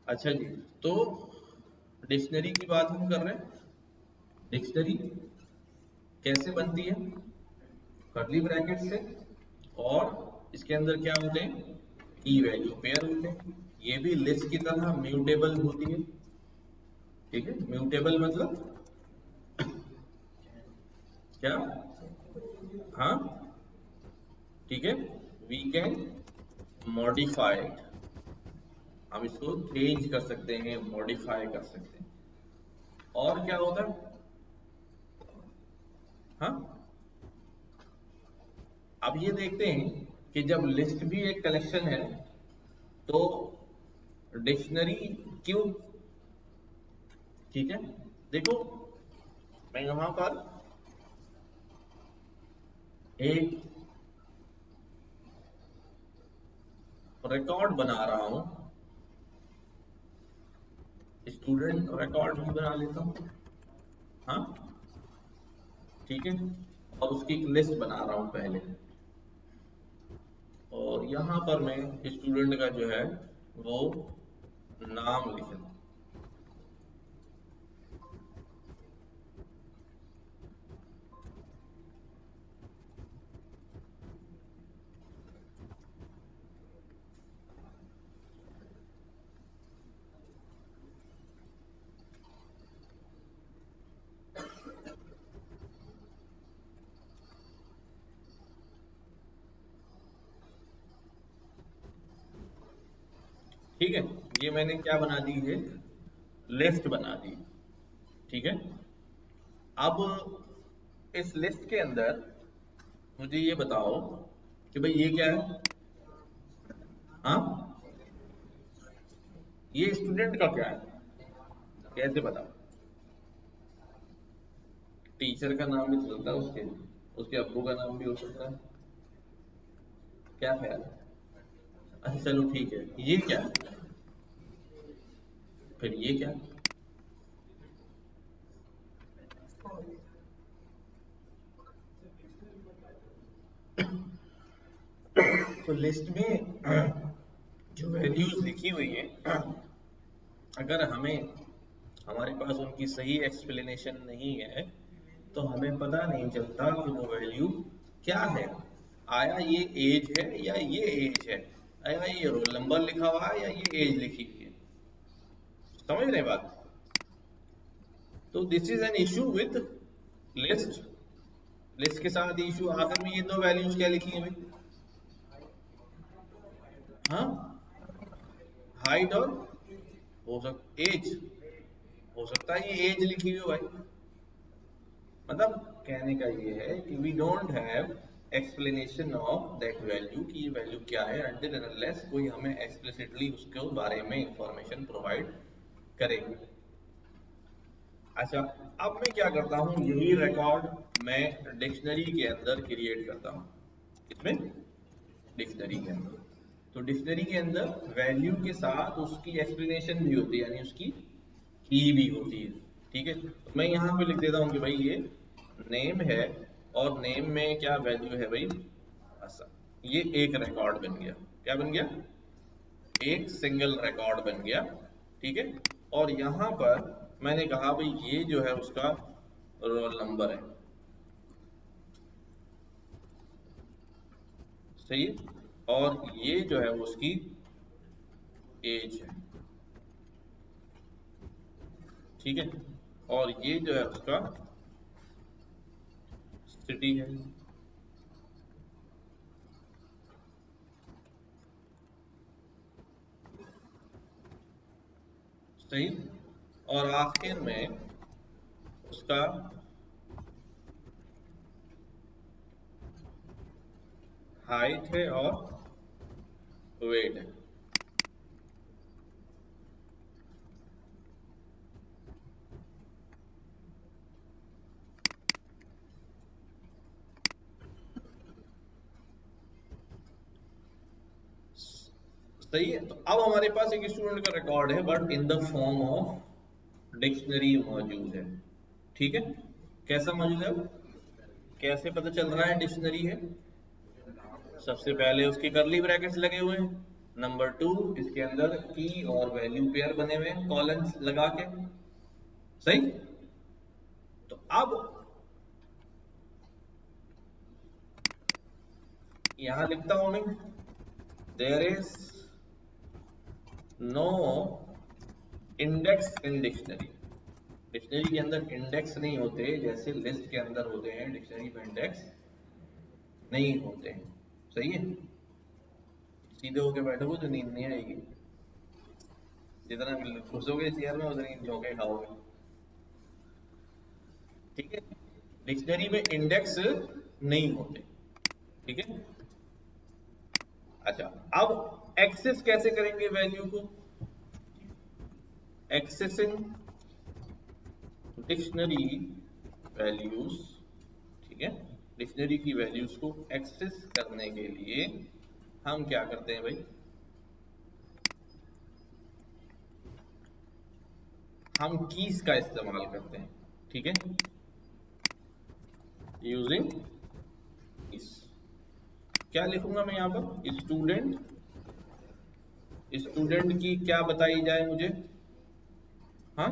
अच्छा जी, तो डिक्शनरी की बात हम कर रहे हैं। डिक्शनरी कैसे बनती है? कर्ली ब्रैकेट से, और इसके अंदर क्या होते हैं? की वैल्यू पेयर होते हैं। ये भी लिस्ट की तरह म्यूटेबल होती है। ठीक है, म्यूटेबल मतलब क्या? हाँ, ठीक है, वी कैन मॉडिफाई, हम इसको चेंज कर सकते हैं, मॉडिफाई कर सकते हैं। और क्या होता है? हाँ, अब ये देखते हैं कि जब लिस्ट भी एक कलेक्शन है तो डिक्शनरी क्यों? ठीक है, देखो, मैं यहां पर एक रिकॉर्ड बना रहा हूं, स्टूडेंट रिकॉर्ड भी बना लेता हूं। हाँ, ठीक है, और उसकी एक लिस्ट बना रहा हूं पहले, और यहां पर मैं स्टूडेंट का जो है वो नाम लिख रहा हूं। ठीक है, ये मैंने क्या बना दी है? लिस्ट बना दी। ठीक है, अब इस लिस्ट के अंदर मुझे ये बताओ कि भाई ये क्या है? हाँ, ये स्टूडेंट का क्या है? कैसे बताओ? टीचर का नाम भी तो चलता है, उसके उसके अब्बू का नाम भी हो सकता है। क्या ख्याल है? अच्छा चलो ठीक है, ये क्या है? फिर ये क्या? तो लिस्ट में जो वैल्यूज लिखी हुई है, अगर हमें हमारे पास उनकी सही एक्सप्लेनेशन नहीं है तो हमें पता नहीं चलता कि वो वैल्यू क्या है। आया ये एज है या ये एज है, आया ये रोल नंबर लिखा हुआ है या ये एज लिखी हुई है। समझ रहे बात? तो this is an issue with list. List के साथ इशू आखिर में ये दो वैल्यूज क्या लिखी है भाई? हाँ, हाइट और हो सक एज, हो सकता है ये एज लिखी हुई हो भाई। मतलब कहने का ये है कि we don't have explanation of that value कि ये वैल्यू क्या है अनटिल एंड अनलेस कोई हमें एक्सप्लिसिटली उसके बारे में इंफॉर्मेशन प्रोवाइड करे। अच्छा, अब मैं क्या करता हूँ, यही रिकॉर्ड मैं डिक्शनरी के अंदर क्रिएट करता हूँ। इसमें डिक्शनरी के अंदर, तो डिक्शनरी के अंदर वैल्यू के साथ उसकी एक्सप्लेनेशन भी होती है, यानी उसकी की भी होती है। ठीक है, तो मैं यहाँ पे लिख देता हूँ कि भाई ये नेम है, और नेम में क्या वैल्यू है भाई? अच्छा, ये एक रिकॉर्ड बन गया। क्या बन गया? एक सिंगल रिकॉर्ड बन गया। ठीक है, और यहाँ पर मैंने कहा भाई ये जो है उसका रोल नंबर है। सही है, और ये जो है उसकी एज है। ठीक है, और ये जो है उसका सिटी है। सही, और आखिर में उसका हाइट है और वेट है। सही है, तो अब हमारे पास एक स्टूडेंट का रिकॉर्ड है but in the form of dictionary मौजूद है। ठीक है, कैसा मौजूद है? कैसे पता चल रहा है डिक्शनरी है? सबसे पहले उसके करली ब्रैकेट्स लगे हुए हैं, नंबर 2, इसके अंदर की और वैल्यू पेयर बने हुए हैं कॉलम्स लगा के, सही। तो अब यहां लिखता हूं मैं, there is no index in dictionary. Dictionary के अंदर इंडेक्स नहीं होते, जैसे लिस्ट के अंदर होते हैं, डिक्शनरी में इंडेक्स नहीं होते हैं, सही है। सीधे होके बैठोगे तो नींद नहीं आएगी, जितना घुसोगे चेयर में उतनी झोंके खाओगे, ठीक है। डिक्शनरी में इंडेक्स नहीं होते, ठीक है। अच्छा, अब एक्सेस कैसे करेंगे वैल्यू को? एक्सेसिंग डिक्शनरी वैल्यूज, ठीक है। डिक्शनरी की वैल्यूज को एक्सेस करने के लिए हम क्या करते हैं भाई, हम कीज का इस्तेमाल करते हैं, ठीक है, यूजिंग कीज। क्या लिखूंगा मैं यहां पर? स्टूडेंट, स्टूडेंट की क्या बताई जाए मुझे? हाँ,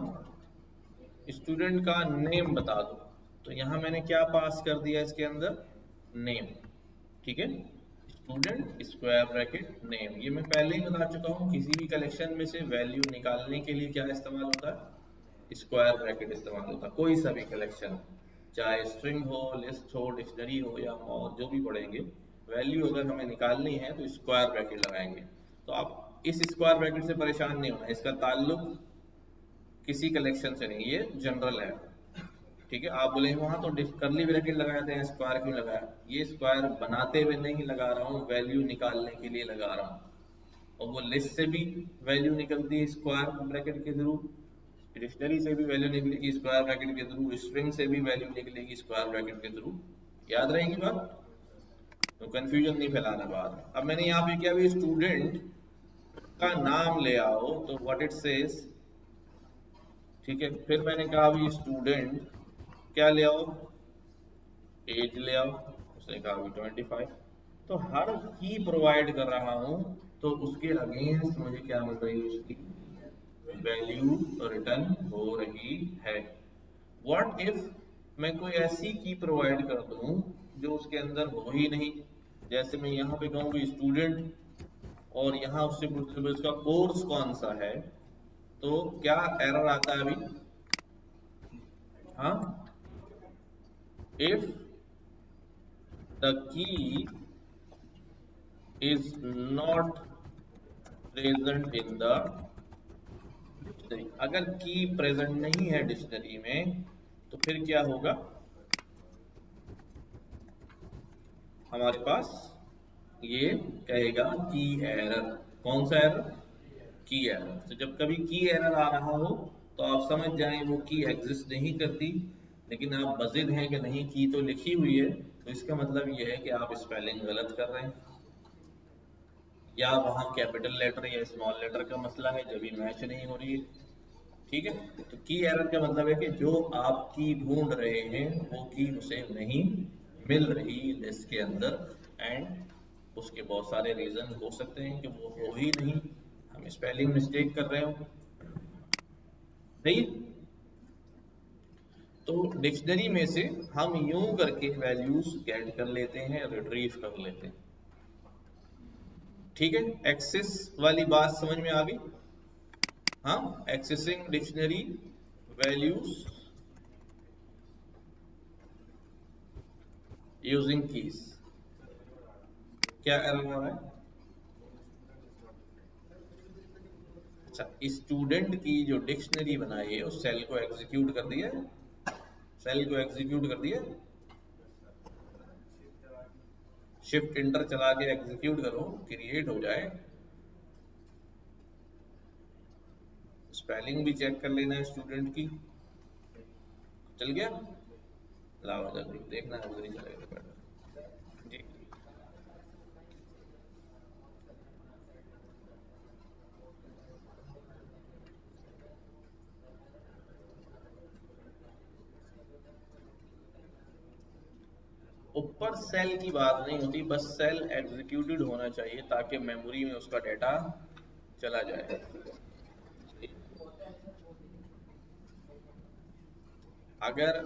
स्टूडेंट का नेम बता दो। तो यहां मैंने क्या पास कर दिया इसके अंदर? नेम, ठीक है। स्टूडेंट स्क्वायर ब्रैकेट नेम, ये मैं पहले ही बता चुका हूं, किसी भी कलेक्शन में से वैल्यू निकालने के लिए क्या इस्तेमाल होता है? स्क्वायर ब्रैकेट इस्तेमाल होता है, कोई सा भी कलेक्शन, चाहे स्ट्रिंग हो, लिस्ट हो, डिक्शनरी हो, या और जो भी पढ़ेंगे, वैल्यू अगर हमें निकालनी है तो स्क्वायर ब्रैकेट लगाएंगे। तो आप इस स्क्वायर ब्रैकेट से परेशान नहीं होना, इसका ताल्लुक किसी कलेक्शन से नहीं, ये जनरल है, ठीक है। आप बोलेंगे वहां तो करली ब्रैकेट लगाते हैं, स्क्वायर क्यों लगाया? ये स्क्वायर बनाते हुए नहीं लगा रहा हूँ, वैल्यू निकालने के लिए लगा रहा हूँ। और वो लिस्ट से भी वैल्यू निकलती है स्क्वायर ब्रैकेट के थ्रू, डिक्शनरी से भी वैल्यू निकलेगी स्क्वायर ब्रैकेट के थ्रू, स्ट्रिंग से भी वैल्यू निकलेगी स्क्वायर ब्रैकेट के थ्रू। याद रहेगी बात, तो कंफ्यूजन नहीं फैलाना बाद में। अब मैंने यहाँ पे किया, भी स्टूडेंट का नाम ले आओ, तो व्हाट इट सेज, ठीक है। फिर मैंने कहा अभी स्टूडेंट क्या ले आओ? एज ले आओ। उसने कहा अभी 25। तो हर की प्रोवाइड कर रहा हूं, तो उसके अगेंस्ट मुझे क्या मिल रही है? उसकी वैल्यू रिटर्न हो रही है। व्हाट इफ मैं कोई ऐसी की प्रोवाइड कर दूं जो उसके अंदर हो ही नहीं? जैसे मैं यहाँ पे कहूँ स्टूडेंट, और यहाँ उससे पूछते हुए उसका कोर्स कौन सा है, तो क्या एरर आता है अभी? हाँ, if the key is not present in the dictionary, अगर की प्रेजेंट नहीं है डिक्शनरी में, तो फिर क्या होगा हमारे पास? ये कहेगा की एरर। कौन सा एरर? की एरर। तो जब कभी की एरर आ रहा हो, तो आप समझ जाएं वो की एग्जिस्ट नहीं करती, लेकिन आप मजिद हैं कि नहीं, की तो लिखी हुई है, तो इसका मतलब ये है कि आप स्पेलिंग गलत कर रहे हैं, या वहां कैपिटल लेटर या स्मॉल लेटर का मसला है, जब भी मैच नहीं हो रही है, ठीक है। तो की एरर का मतलब है कि जो आप की ढूंढ रहे हैं वो की उसे नहीं मिल रही लिस्ट के अंदर, एंड उसके बहुत सारे रीजन हो सकते हैं कि वो हो ही नहीं, हम स्पेलिंग मिस्टेक कर रहे हो, सही। तो डिक्शनरी में से हम यूं करके वैल्यूज गेट कर लेते हैं, रिट्रीव कर लेते हैं, ठीक है। एक्सेस वाली बात समझ में आ गई? हाँ, accessing dictionary values using keys. क्या एरर आ रहा है? अच्छा, स्टूडेंट की जो डिक्शनरी बनाई है उस सेल को एग्जीक्यूट कर दिया, सेल को एग्जीक्यूट कर दिया, शिफ्ट इंटर चला के एग्जीक्यूट करो, क्रिएट हो जाए। स्पेलिंग भी चेक कर लेना है स्टूडेंट की, चल गया। लाओ जल्दी देखना है, उधर ही चलेगा जी। वो ऊपर सेल की बात नहीं होती, बस सेल एग्जीक्यूटेड होना चाहिए ताकि मेमोरी में उसका डेटा चला जाए। अगर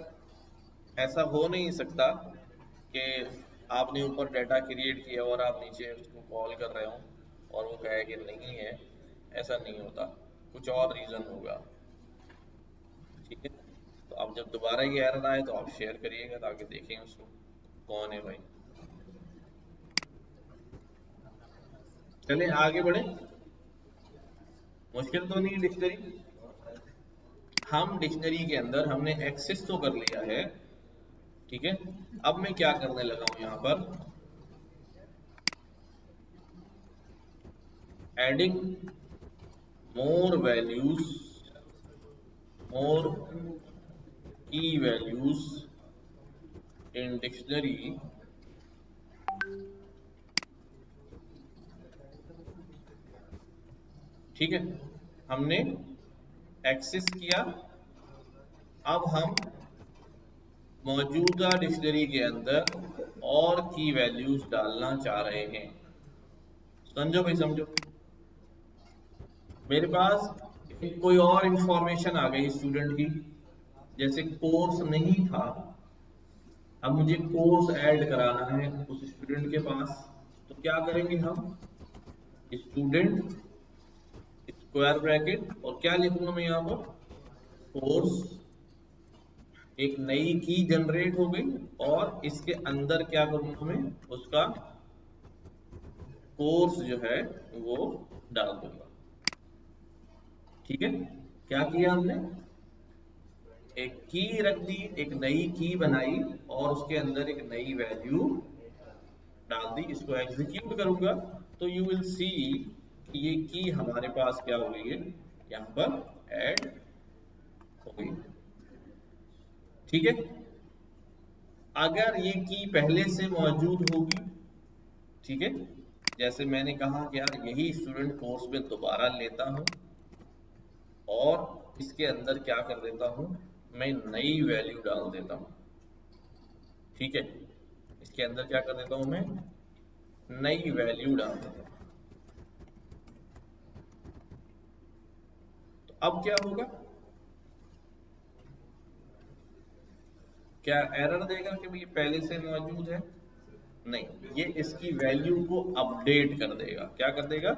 ऐसा हो नहीं सकता कि आपने ऊपर डाटा क्रिएट किया और आप नीचे उसको कॉल कर रहे हो और वो कहे कि नहीं है, ऐसा नहीं होता, कुछ और रीज़न होगा। ठीक है, तो अब जब दोबारा ये एरर आए तो आप शेयर करिएगा ताकि देखें उसको कौन है भाई। चलें आगे बढ़े, मुश्किल तो नहीं डिक्शनरी। हम डिक्शनरी के अंदर हमने एक्सेस तो कर लिया है, ठीक है। अब मैं क्या करने लगा हूं यहां पर, adding more values, more key values in dictionary। ठीक है, हमने एक्सेस किया, अब हम मौजूदा डिक्शनरी के अंदर और की वैल्यूज डालना चाह रहे हैं। समझो भाई समझो, मेरे पास कोई और इंफॉर्मेशन आ गई स्टूडेंट की, जैसे कोर्स नहीं था, अब मुझे कोर्स ऐड कराना है उस स्टूडेंट के पास, तो क्या करेंगे हम, स्टूडेंट स्क्वायर ब्रैकेट और क्या लिखूंगा मैं यहाँ पर, कोर्स, एक नई की जनरेट हो गई और इसके अंदर क्या करूंगा मैं, उसका कोर्स जो है वो डाल दूंगा। ठीक है, क्या किया हमने, एक की रख दी, एक नई की बनाई और उसके अंदर एक नई वैल्यू डाल दी, इसको एग्जीक्यूट करूंगा तो यू विल सी कि ये की हमारे पास क्या हो गई है, यहाँ पर ऐड हो गई। ठीक है, अगर ये की पहले से मौजूद होगी, ठीक है, जैसे मैंने कहा कि यार यही स्टूडेंट कोर्स में दोबारा लेता हूं और इसके अंदर क्या कर देता हूं, मैं नई वैल्यू डाल देता हूं। ठीक है, इसके अंदर क्या कर देता हूं मैं, नई वैल्यू डाल देता हूं। तो अब क्या होगा, क्या एरर देगा कि ये पहले से मौजूद है, नहीं, ये इसकी वैल्यू को अपडेट कर देगा। क्या कर देगा,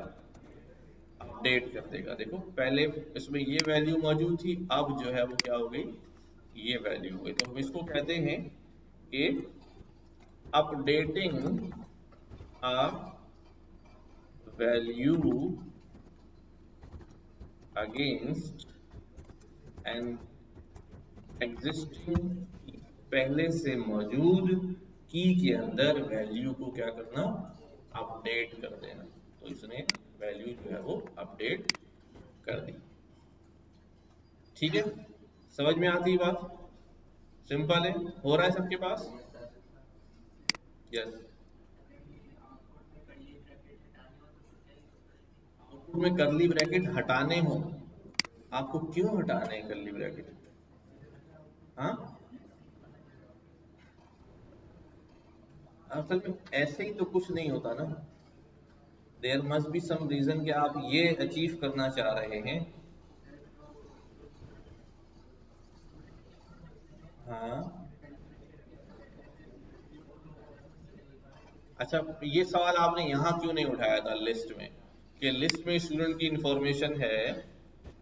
अपडेट कर देगा। देखो पहले इसमें ये वैल्यू मौजूद थी, अब जो है वो क्या हो गई, ये वैल्यू हो गई। तो हम इसको कहते हैं कि updating a value against an existing, पहले से मौजूद की के अंदर वैल्यू को क्या करना, अपडेट कर देना। तो इसने वैल्यू जो है वो अपडेट कर दी। ठीक है, समझ में आती है बात, सिंपल है, हो रहा है सबके पास, यस। आउटपुट में करली ब्रैकेट हटाने हो, आपको क्यों हटाने हैं करली ब्रैकेट, हाँ, असल में ऐसे ही तो कुछ नहीं होता ना, there must be some reason कि आप ये अचीव करना चाह रहे हैं। हाँ, अच्छा, ये सवाल आपने यहाँ क्यों नहीं उठाया था लिस्ट में, कि लिस्ट में स्टूडेंट की इंफॉर्मेशन है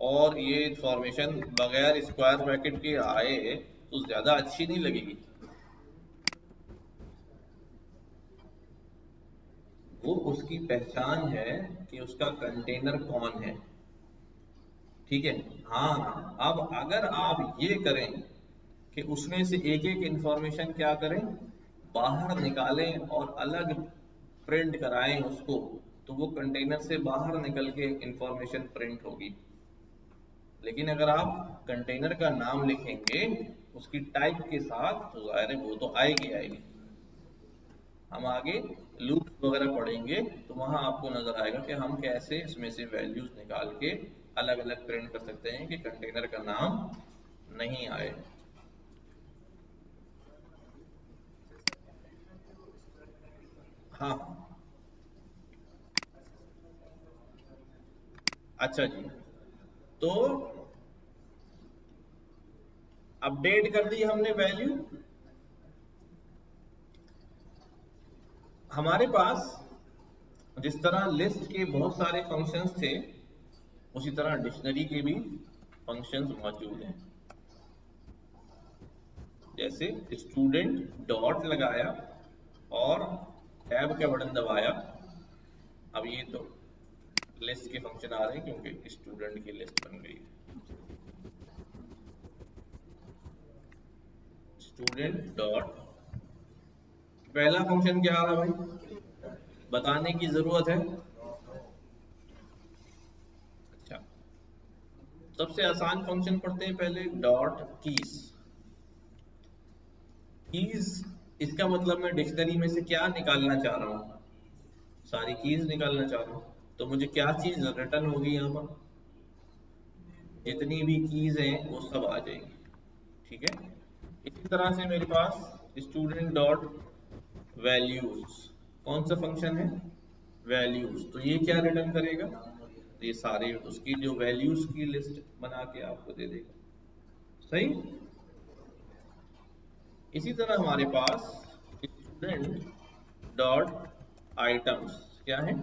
और ये इंफॉर्मेशन बगैर स्क्वायर ब्रैकेट के आए तो ज्यादा अच्छी नहीं लगेगी। वो उसकी पहचान है कि उसका कंटेनर कौन है। ठीक है, हाँ, अब अगर आप ये करें कि उसमें से एक एक इंफॉर्मेशन क्या करें, बाहर निकालें और अलग प्रिंट कराएं उसको, तो वो कंटेनर से बाहर निकल के इंफॉर्मेशन प्रिंट होगी। लेकिन अगर आप कंटेनर का नाम लिखेंगे उसकी टाइप के साथ तो जाहिर है वो तो आएगी आएगी। हम आगे लूप वगैरह पढ़ेंगे तो वहां आपको नजर आएगा कि हम कैसे इसमें से वैल्यूज निकाल के अलग अलग प्रिंट कर सकते हैं कि कंटेनर का नाम नहीं आए। हाँ, अच्छा जी। तो अपडेट कर दी हमने वैल्यू। हमारे पास जिस तरह लिस्ट के बहुत सारे फंक्शंस थे, उसी तरह डिक्शनरी के भी फंक्शंस मौजूद हैं। जैसे स्टूडेंट डॉट लगाया और टैब का बटन दबाया, अब ये तो लिस्ट के फंक्शन आ रहे हैं क्योंकि स्टूडेंट की लिस्ट बन गई है। स्टूडेंट डॉट, पहला फंक्शन क्या आ रहा भाई, बताने की जरूरत है। अच्छा, सबसे आसान फंक्शन पढ़ते हैं पहले, डॉट कीज। कीज, इसका मतलब मैं डिक्शनरी में से क्या निकालना चाह रहा हूँ, सारी कीज निकालना चाह रहा हूँ। तो मुझे क्या चीज रिटर्न होगी यहाँ पर, जितनी भी कीज हैं वो सब आ जाएंगी। ठीक है, इसी तरह से मेरे पास स्टूडेंट डॉट वैल्यूज, कौन सा फंक्शन है, वैल्यूज। तो ये क्या रिटर्न करेगा, तो ये सारे उसकी जो वैल्यूज की लिस्ट बना के आपको दे देगा। सही। इसी तरह हमारे पास स्टूडेंट डॉट आइटम्स, क्या है,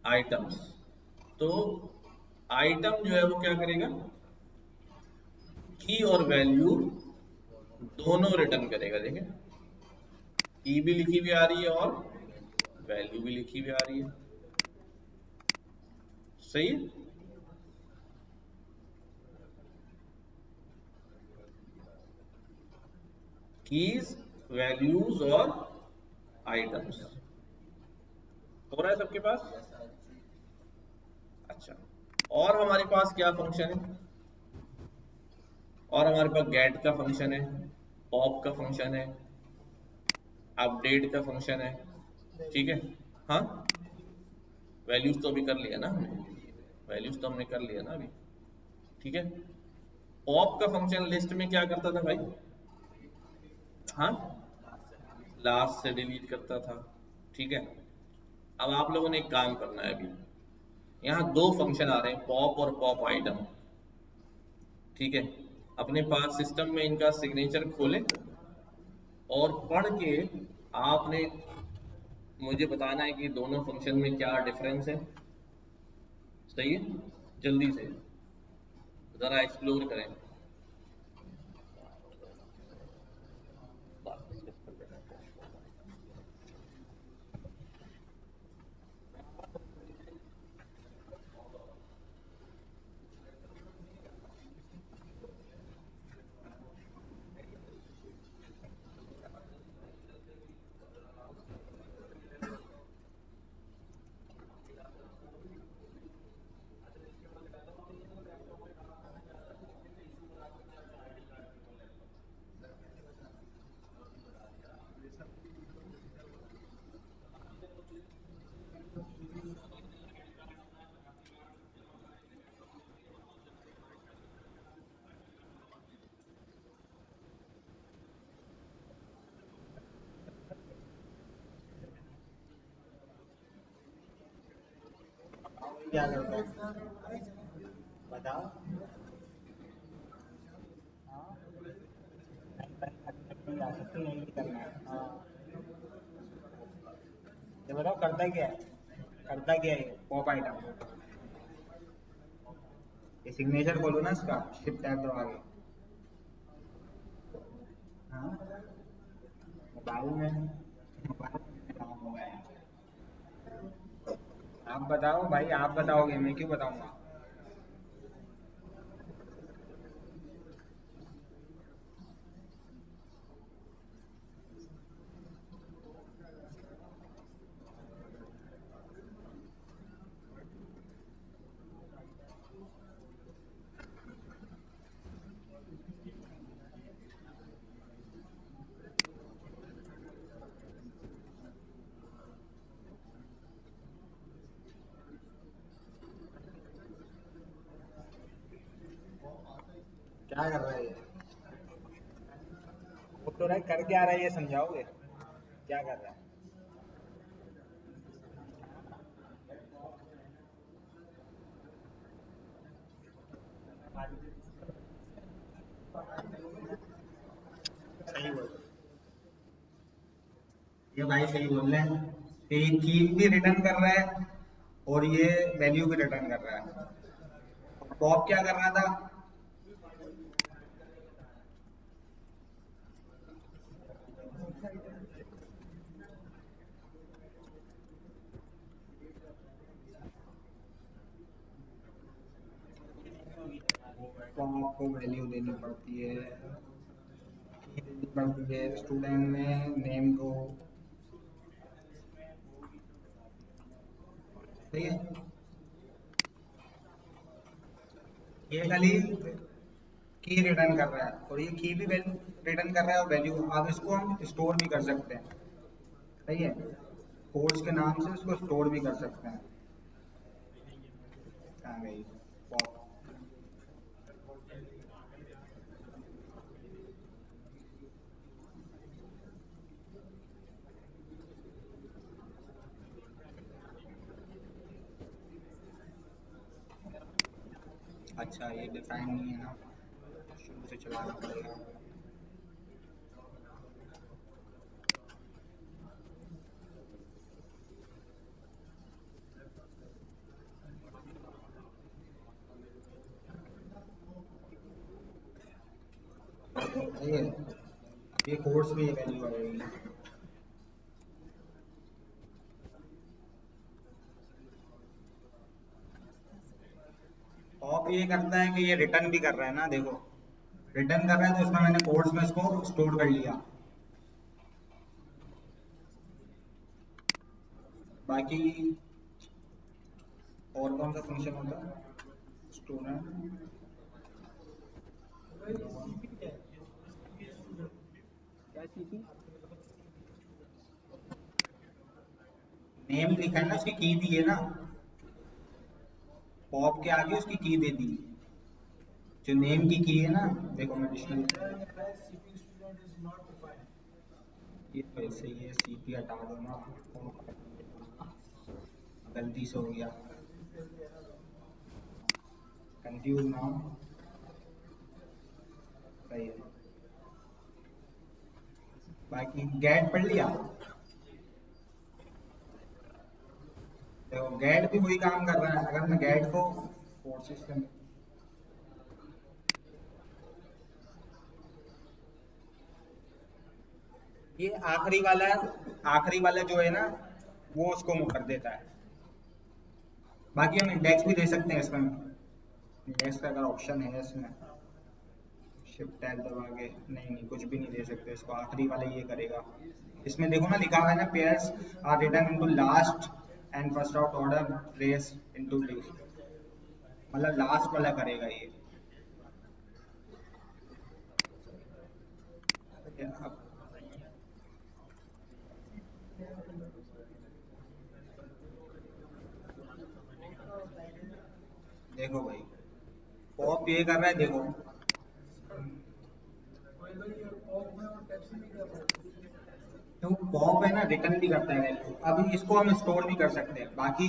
आइटम्स। तो आइटम जो है वो क्या करेगा, की और वैल्यू दोनों रिटर्न करेगा। देखें, की भी लिखी हुई आ रही है और वैल्यू भी लिखी हुई आ रही है। सही है? कीज, वैल्यूज और आइटम्स हो रहा है सबके पास। अच्छा, और हमारे पास क्या फंक्शन है, और हमारे पास गेट का फंक्शन है, पॉप का फंक्शन है, अपडेट का फंक्शन है। ठीक है, हाँ, वैल्यूज तो अभी कर लिया ना हमने, वैल्यूज तो हमने कर लिया ना अभी। ठीक है, पॉप का फंक्शन लिस्ट में क्या करता था भाई, हाँ, लास्ट से डिलीट करता था। ठीक है, अब आप लोगों ने एक काम करना है अभी, यहाँ दो फंक्शन आ रहे हैं, पॉप और पॉप आइटम। ठीक है, अपने पास सिस्टम में इनका सिग्नेचर खोलें और पढ़ के आपने मुझे बताना है कि दोनों फंक्शन में क्या डिफरेंस है। सही है, जल्दी से जरा एक्सप्लोर करें। क्या करता है बताओ। हाँ, नहीं जा सकते, यही करना है। हाँ, ये बताओ करता क्या है, करता क्या है पॉप आइटम। ये सिग्नेचर खोलो ना इसका, शिफ्ट टैब दबा के। हाँ, मोबाइल में काम होगा यार। आप बताओ भाई, आप बताओगे, मैं क्यों बताऊंगा। क्या कर रहा है ये, वो तो रहा कर क्या रहा है ये समझाओगे, क्या कर रहा है। सही बोल, ये भाई सही बोल रहे हैं कि ये की भी रिटर्न कर रहा है और ये वैल्यू भी रिटर्न कर रहा है। पॉप क्या कर रहा था? पॉप को वैल्यू देनी पड़ती है, की देनी पड़ती है, स्टूडेंट में नेम को, सही है। ये खाली की रिटर्न कर रहा है और ये की भी वैल्यू रिटर्न कर रहा है और वैल्यू, अब इसको हम स्टोर भी कर सकते हैं, सही है। कोर्स के नाम से इसको स्टोर भी कर सकते हैं। आ गई पॉप। अच्छा ये डिफाइन नहीं है ना, शुरू से चलाना पड़ेगा। सही है, अब ये कोर्स में ये वैल्यू आएगी। पॉप ये करता है कि ये रिटर्न भी कर रहा है ना, देखो रिटर्न कर रहा है तो इसमें मैंने कोर्स में इसको स्टोर कर लिया। बाकी और कौन सा फंक्शन होता है स्टूडेंट? नेम लिखा है ना, उसकी की दी है ना, पॉप के आगे उसकी की दे दी, जो नेम की है ना। देखो मैं डिक्शनरी, ये तो ऐसे ही है, सीपी हटा दो ना, गलती से हो गया, कंफ्यूज ना हो। सही है। बाकी गेट पढ़ लिया, देखो गेट भी वही काम कर रहा है। अगर मैं गेट को फोर्सेस में, ये आखिरी वाला जो है ना, वो उसको मुँह कर देता है। बाकी हम इंडेक्स भी दे सकते हैं इसमें, इंडेक्स का अगर ऑप्शन है इसमें, शिफ्ट टैब दबा के, नहीं नहीं कुछ भी नहीं दे सकते इसको, आखिरी वाला ये करेगा। इसमें देखो ना लिखा हुआ है ना, pairs are return into last and first out order race into list, मतलब लास्ट वाला करेगा ये। अब देखो भाई, पॉप ये कर रहा है, देखो तो पॉप है ना रिटर्न भी करता है वैल्यू। अब इसको हम स्टोर भी कर सकते हैं, बाकी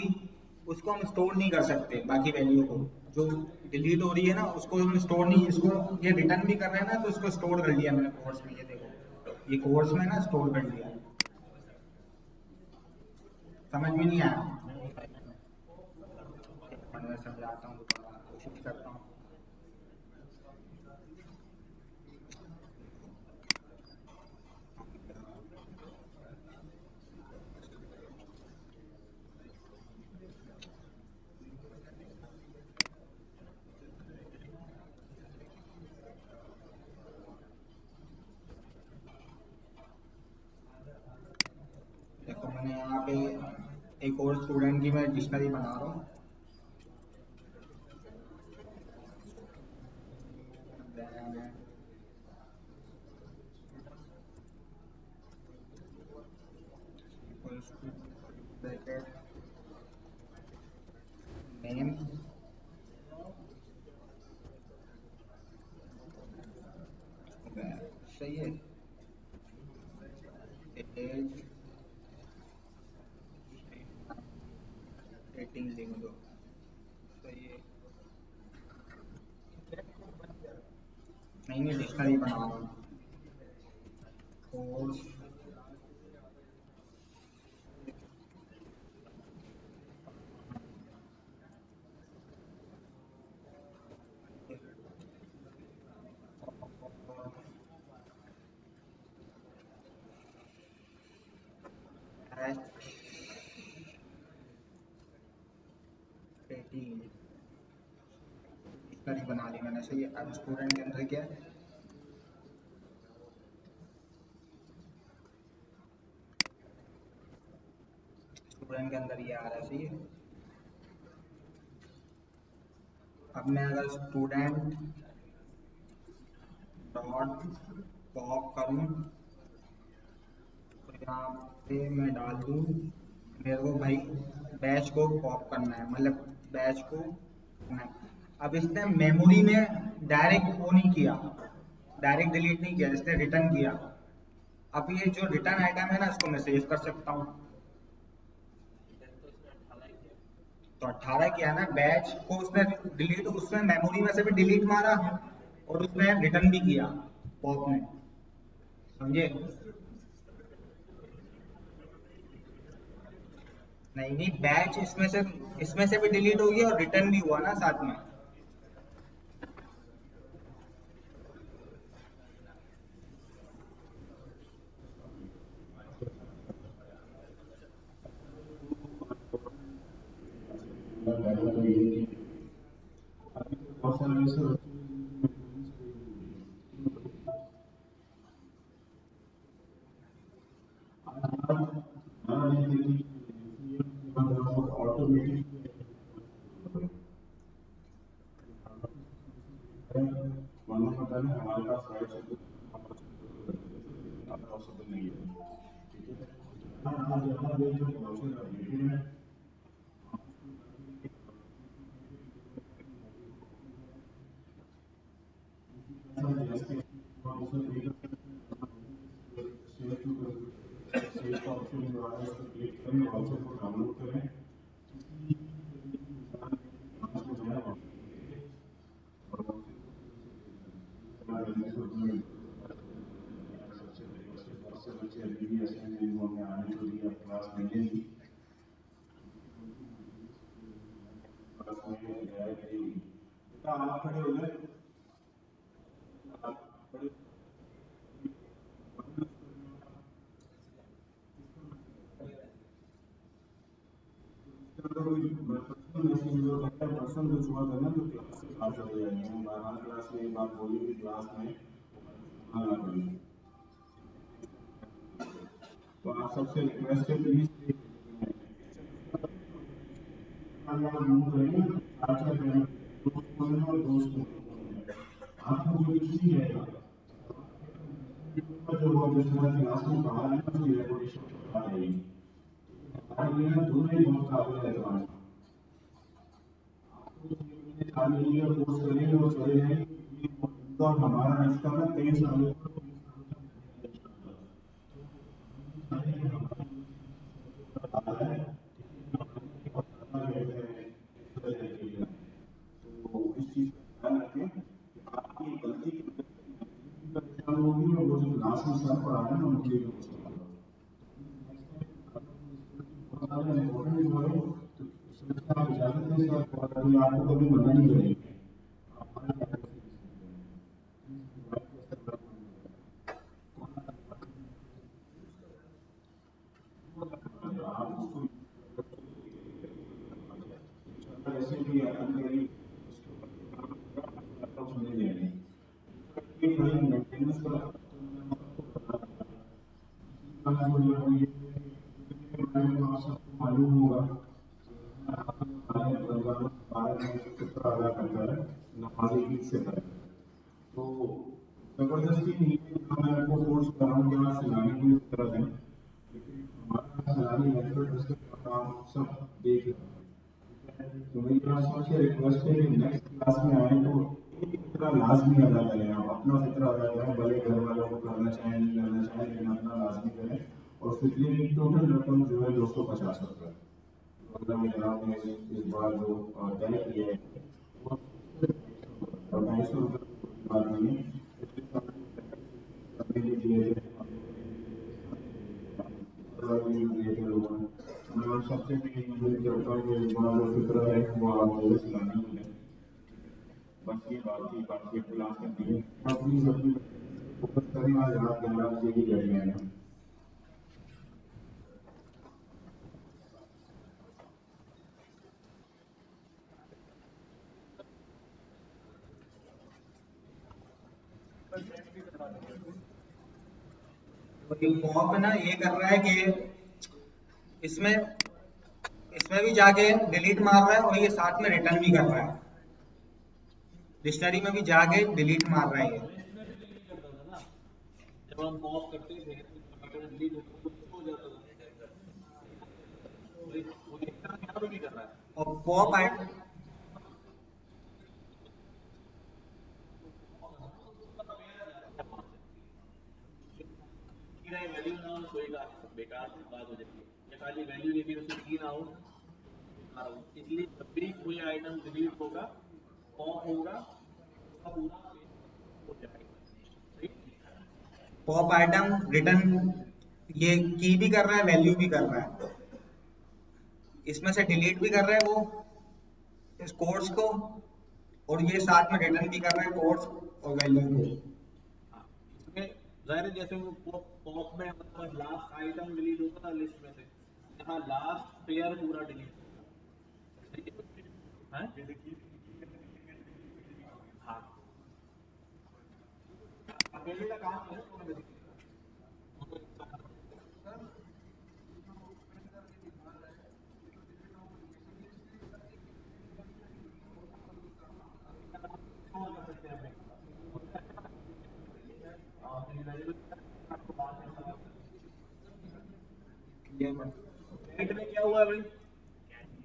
उसको हम स्टोर नहीं कर सकते, बाकी वैल्यू को जो डिलीट हो रही है ना उसको हम स्टोर नहीं, इसको ये रिटर्न भी कर रहे हैं ना, तो इसको स्टोर कर लिया मैंने कोर्स में, ये देखो ये कोर्स में ना स्टोर कर लिया। समझ में नहीं आया? मैं समझाता हूँ दोबारा, कोशिश करता हूँ। देखो मैंने यहाँ पे एक और स्टूडेंट की मैं डिक्शनरी बना रहा हूँ। ब्रैकेट नेम, सही है, एज रेटिंग लिख दो। नहीं डिक्शनरी बना रहा हूँ। कोर्स डिक्शनरी बना ली मैंने। सही है। अब स्टूडेंट के अंदर क्या है, स्टूडेंट के अंदर ये आ रहा है। सही है। अब मैं अगर स्टूडेंट डॉट पॉप करूँ तो यहाँ पे मैं डाल दूँ मेरे को भाई बैच को पॉप करना है, मतलब बैच को करना है। अब इसने मेमोरी में डायरेक्ट वो नहीं किया, डायरेक्ट डिलीट नहीं किया, इसने रिटर्न किया। अब ये जो रिटर्न आइटम है ना, इसको मैं सेव कर सकता हूँ। तो 18 किया ना, बैच को उसने डिलीट, उसने मेमोरी में से भी डिलीट मारा और उसने रिटर्न भी किया पॉप ने। समझे? नहीं नहीं, बैच इसमें से भी डिलीट हो गया और रिटर्न भी हुआ ना साथ में। बहुत सारे ऐसे ऑटोमेटिक मानो पता नहीं हमारे पास राइट शब्द आपका शब्द नहीं है। ठीक है, आज हमारे जो प्रोसेस है क्लिक करें और डाउनलोड करें। सबसे बच्चे अभी भी ऐसे हैं जिन्होंने आने के लिए क्लास नहीं ली, क्लास में गए थे। आप खड़े हो गए, पर्सन जो छुआ था ना तो क्लास से बाहर चले जाएंगे, 12 क्लास में एक बात बोली कि क्लास में आना पड़ेगा। तो आप सबसे रिक्वेस्ट है प्लीज आपको कोई कुछ नहीं रहेगा जो क्लास में बाहर है उसकी रेपुटेशन आ जाएगी। हमारे लिए दोनों ही बहुत काबिल एतमाद कोर्स करेंगे और चले जाएंगे और हमारा रिश्ता ना 23 सालों तो इस चीज का ध्यान रखें कि आपकी गलती होगी और वो जो क्लास में सर पढ़ा है ना उनके लिए आप इजाजत दें सर और अभी आपको कभी मना नहीं करेंगे। आप उसको ऐसे भी अभी सुने जाएंगे मेंटेनेंस का मालूम होगा अदा करता है नमाज ईद से पहले। तो जबरदस्ती नहीं है, मैं आपको फोर्स कर रहा हूँ कि आप सिलानी की तरह दें, लेकिन हमारा सिलानी मेथड उसके काम सब देख लें। तो मेरी आप सबसे रिक्वेस्ट है कि नेक्स्ट क्लास में आए तो एक फितरा लाजमी अदा करें, आप अपना फितरा अदा करें, भले घर वालों को करना चाहें नहीं करना चाहें, लेकिन अपना लाजमी करें। और फितरे की टोटल रकम जो है 250 रुपये अल्लाह ने जनाब ने इस बार जो तय किया है और 250 रुपये बात नहीं है। वो चलानी है। बस ये बात थी, बाकी क्लास में नहीं अपनी सभी फोकस करें। आज रात 11 बजे ही बैठ गए हैं। तो ये पॉप ना ये कर रहा है कि इसमें इसमें भी जाके डिलीट मार रहा है और ये साथ में रिटर्न भी कर रहा है। डिक्शनरी में भी जाके डिलीट मार रहा है ये। जब हम पॉप करते थे तो डिलीट हो जाता था, वो यहाँ पे भी कर रहा है। और पॉप आई वैल्यू ना हो कोई का बेकार बात हो जाती है, या खाली वैल्यू लेकिन उसमें की ना हो, इसलिए जब भी कोई आइटम डिलीट होगा पॉप होगा पूरा हो जाएगा। पॉप आइटम रिटर्न ये की भी कर रहा है, वैल्यू भी कर रहा है। इसमें से डिलीट भी कर रहा है वो इस कोर्स को, और ये साथ में रिटर्न भी कर रहा है कोर्स और वैल्यू को। इसमें जाहिर है जैसे वो पॉप में मतलब लास्ट आइटम डिलीट होता था लिस्ट में से, यहाँ लास्ट पेयर पूरा डिलीट होगा। हाँ अकेले का काम है में क्या हुआ भाई,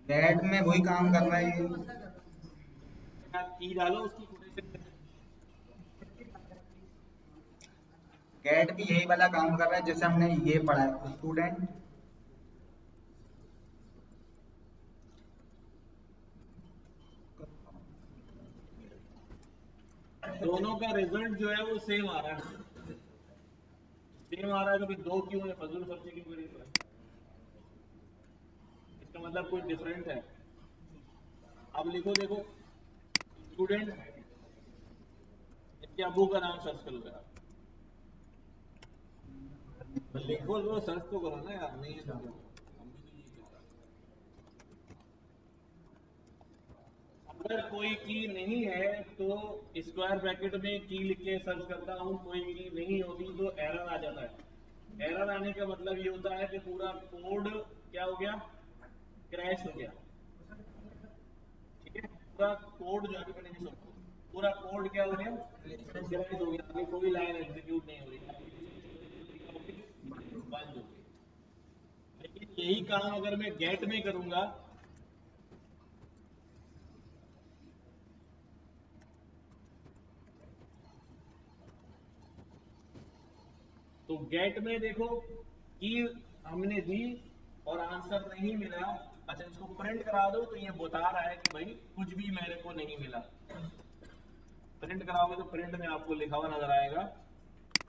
डेट में वही काम कर रहा है ये। की डालो उसकी गेट भी यही वाला काम कर रहा है जैसे हमने ये पढ़ा है स्टूडेंट। दोनों का रिजल्ट जो है वो सेम आ रहा है, सेम आ रहा है, तो फिर दो क्यों है, फजूल खर्ची क्यों करी, इसका मतलब कोई डिफरेंट है। अब लिखो, देखो स्टूडेंट, इसके अबू का नाम सर्च करो यार, लिखो लो सर्च तो करो ना यार, नहीं है तो अगर कोई की नहीं है तो स्क्वायर ब्रैकेट में की लिख के सर्च करता हूँ, कोई की नहीं होती तो एरर आ जाता है। एरर आने का मतलब ये होता है कि पूरा कोड क्या हो गया, क्रैश हो गया। ठीक है, पूरा कोड जो है मैंने नहीं सोचा, पूरा कोड क्या हो गया, क्रैश हो गया, आगे कोई लाइन एग्जीक्यूट नहीं हो रही, बंद हो गई। लेकिन यही काम अगर मैं गेट में करूंगा तो गेट में देखो की हमने दी और आंसर नहीं मिला, अच्छा इसको प्रिंट करा दो तो ये बता रहा है कि भाई कुछ भी मेरे को नहीं मिला। प्रिंट कराओगे तो प्रिंट में आपको लिखा हुआ नजर आएगा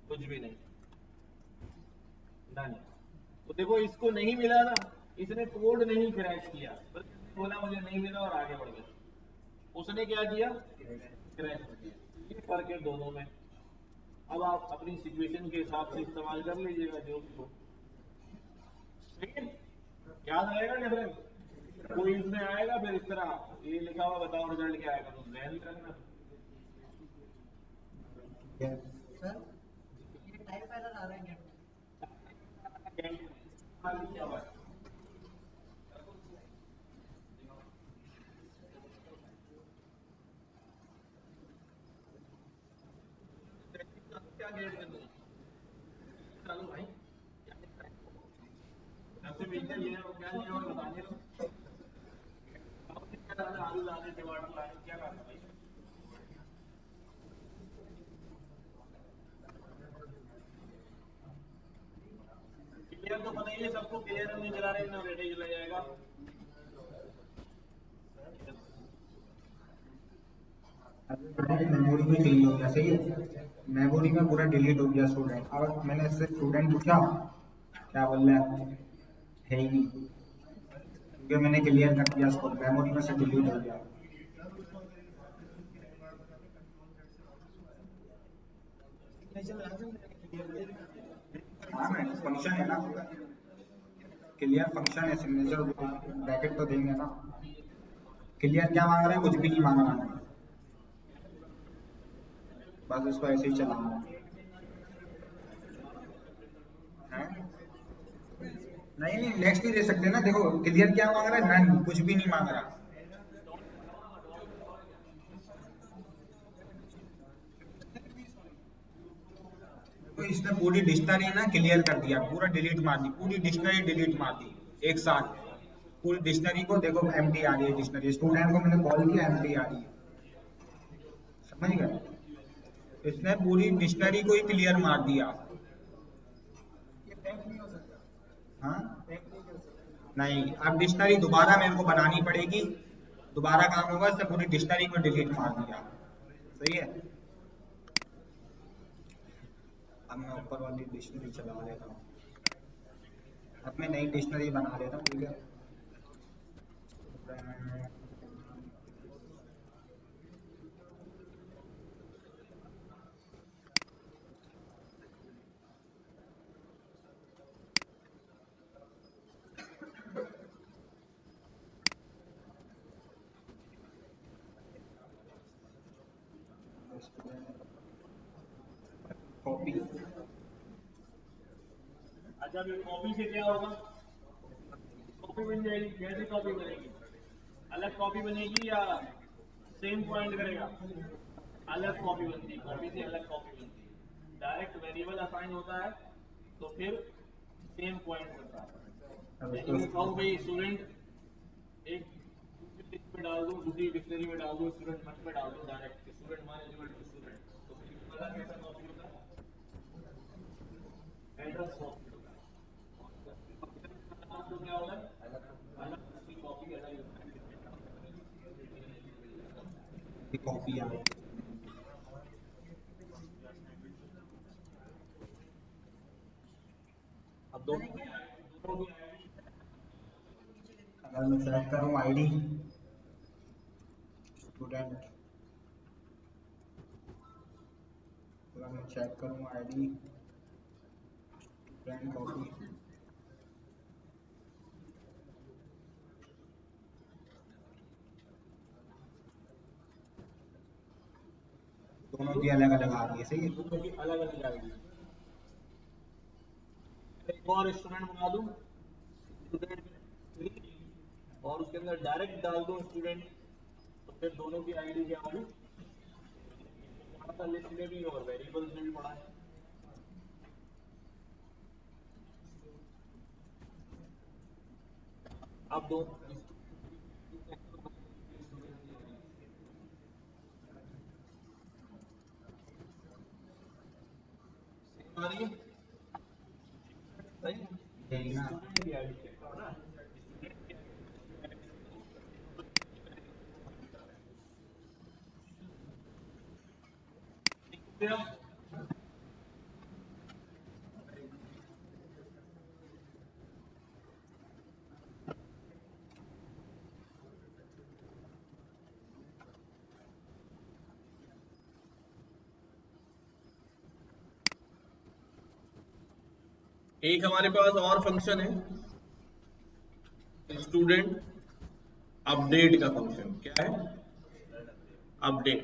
कुछ भी नहीं, डन। तो देखो इसको नहीं मिला ना, इसने कोड नहीं क्रैश किया, बल्कि इसने बोला मुझे नहीं मिला और आगे बढ़ गया। उसने क्या किया, क्रैश किया। ये फर्क है दोनों में। अब आप अपनी सिचुएशन के हिसाब से इस्तेमाल कर लीजिएगा जो भी हो, ठीक है, याद रहेगा डिफरेंस। कोई इसमें आएगा फिर इस तरह ये लिखा हुआ बताओ रिजल्ट क्या आएगा, तो ध्यान रखना। सर ये टाइप एरर आ रहा है क्या गेट कर दूँ, चलो भाई सबसे बेहतर ये है क्या लिया और बताने दो, आलू लाने टमाटर लाने क्या करना भाई। क्लियर तो पता ही है सबको, क्लियर नहीं चला रहे ना रेडी चला जाएगा। मेमोरी में डिलीट हो गया, सही है, मेमोरी में पूरा डिलीट हो गया स्टूडेंट। अब मैंने इससे स्टूडेंट पूछा क्या बोल रहा है ही नहीं, क्योंकि मैंने क्लियर कर दिया उसको, मेमोरी में से डिलीट हो गया। हाँ मैं फंक्शन है ना, क्लियर फंक्शन है, सिग्नेचर ब्रैकेट तो देंगे ना। क्लियर क्या मांग रहा है, कुछ भी नहीं मांग रहा है, बस उसको ऐसे ही चलाना है। नहीं नहीं नेक्स्ट भी दे सकते हैं ना, देखो क्लियर क्या मांग रहा है, नन, कुछ भी नहीं मांग रहा। तो इसने पूरी डिक्शनरी ना क्लियर कर दिया, पूरा डिलीट मार दी, पूरी डिक्शनरी डिलीट मार दी एक साथ। पूरी डिक्शनरी को देखो एम्प्टी आ रही है, डिक्शनरी स्टूडेंट को मैंने कॉल किया एम्प्टी आ रही है, समझ गए। इसने पूरी डिक्शनरी को ही क्लियर मार दिया। हाँ नहीं, अब डिक्शनरी दोबारा मेरे को बनानी पड़ेगी, दोबारा काम होगा, इसने पूरी डिक्शनरी को डिलीट मार दिया। सही है, अब मैं ऊपर वाली डिक्शनरी चला लेता हूँ, अब मैं नई डिक्शनरी बना लेता हूँ, ठीक है। कॉपी, अच्छा फिर कॉपी से क्या होगा, कॉपी बन जाएगी, कैसे कॉपी बनेगी, अलग कॉपी बनेगी या सेम पॉइंट करेगा, अलग कॉपी बनती है, कॉपी से अलग कॉपी बनती है। डायरेक्ट वेरिएबल असाइन होता है तो फिर सेम पॉइंट करता है। लेकिन मैं कहूँ भाई स्टूडेंट एक लिस्ट में डाल दूँ, दूसरी डिक्शनरी में डाल दूँ, स्टूडेंट वन में डाल दूँ, direct student one equal to student, तो फिर वाला कैसा कॉपी होता है, एड्रेस कॉपी होता है। तो क्या होता है, अलग उसकी कॉपी अलग होता है। कॉपी आ गई। अब दोनों की अगर मैं सेलेक्ट करूँ आईडी स्टूडेंट, अगर मैं चेक करूँ आईडी स्टूडेंट कॉपी, दोनों की अलग अलग आ रही है, सही है। दोनों की अलग अलग आएगी। एक और स्टूडेंट बना दूं, स्टूडेंट 3, और उसके अंदर डायरेक्ट डाल दूं स्टूडेंट, तो फिर दोनों की आईडी क्या होगी, पढ़ा था लिस्ट में भी और वेरिएबल्स में भी पढ़ा है। अब दो आ रही है, सही है, यही ना, स्टूडेंट की आईडी चेक करो ना, एक हमारे पास और फंक्शन है स्टूडेंट अपडेट का फंक्शन। क्या है, अपडेट।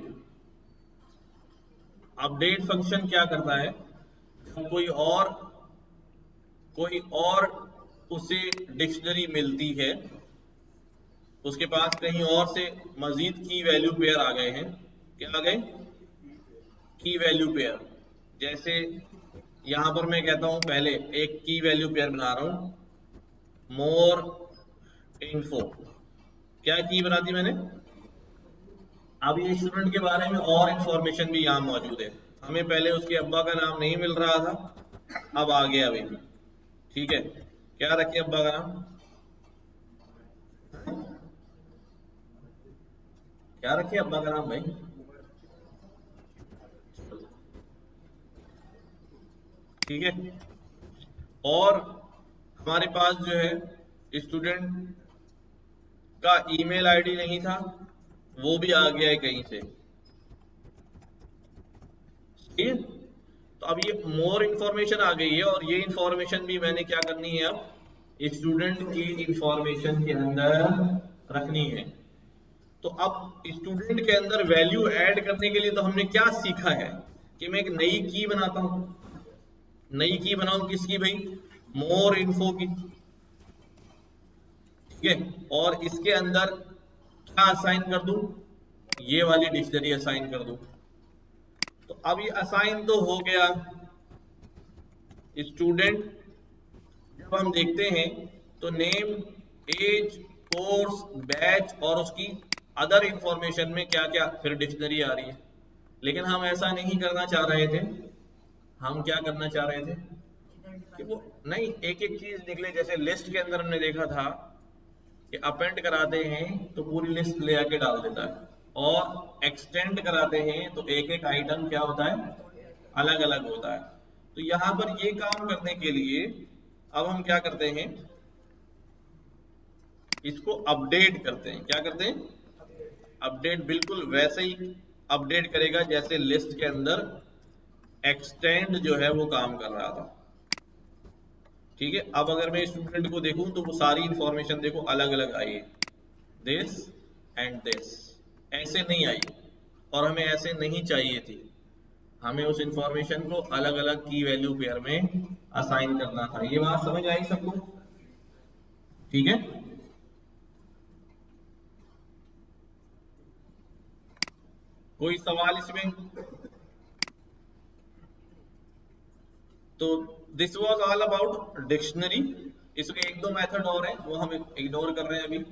अपडेट फंक्शन क्या करता है, जब कोई और उसे डिक्शनरी मिलती है, उसके पास कहीं और से मजीद की वैल्यू पेयर आ गए हैं, क्या आ गए, की वैल्यू पेयर। जैसे यहां पर मैं कहता हूं पहले एक की वैल्यू पेयर बना रहा हूं, मोर इन्फो। क्या की बना दी मैंने, अब ये स्टूडेंट के बारे में और इंफॉर्मेशन भी यहाँ मौजूद है। हमें पहले उसके अब्बा का नाम नहीं मिल रहा था, अब आ गया अभी, ठीक है। क्या रखें अब्बा का नाम, क्या रखें अब्बा का नाम भाई, ठीक है। और हमारे पास जो है स्टूडेंट का ईमेल आईडी नहीं था, वो भी आ गया है कहीं से, ठीक है। तो तो अब ये मोर इंफॉर्मेशन आ गई है और ये इंफॉर्मेशन भी मैंने क्या करनी है, अब स्टूडेंट की इंफॉर्मेशन के अंदर रखनी है। तो अब स्टूडेंट के अंदर वैल्यू ऐड करने के लिए तो हमने क्या सीखा है कि मैं एक नई की बनाता हूं। नई की बनाऊं किसकी भाई, मोर इन्फो की, ठीक है। और इसके अंदर क्या असाइन कर दूं, ये वाली डिक्शनरी असाइन कर दूं। तो अब ये असाइन तो हो गया स्टूडेंट। जब हम देखते हैं तो नेम, एज, कोर्स, बैच और उसकी अदर इंफॉर्मेशन में क्या क्या फिर डिक्शनरी आ रही है। लेकिन हम ऐसा नहीं करना चाह रहे थे। हम क्या करना चाह रहे थे कि वो नहीं एक एक चीज निकले। जैसे लिस्ट के अंदर हमने देखा था कि अपेंड कराते हैं तो पूरी लिस्ट ले आके डाल देता है, और एक्सटेंड कराते हैं तो एक एक आइटम क्या होता है, अलग अलग होता है। तो यहां पर ये काम करने के लिए अब हम क्या करते हैं, इसको अपडेट करते हैं। क्या करते हैं, अपडेट। बिल्कुल वैसे ही अपडेट करेगा जैसे लिस्ट के अंदर एक्सटेंड जो है वो काम कर रहा था, ठीक है। अब अगर मैं स्टूडेंट को देखूं तो वो सारी इंफॉर्मेशन देखो अलग अलग आई है, दिस एंड दिस, ऐसे नहीं आई और हमें ऐसे नहीं चाहिए थी। हमें उस इंफॉर्मेशन को अलग अलग की वैल्यू पेयर में असाइन करना था। ये बात समझ आई सबको, ठीक है। कोई सवाल इसमें? तो this was all about dictionary. इसमें एक दो मेथड और है वो हम इग्नोर कर रहे हैं अभी।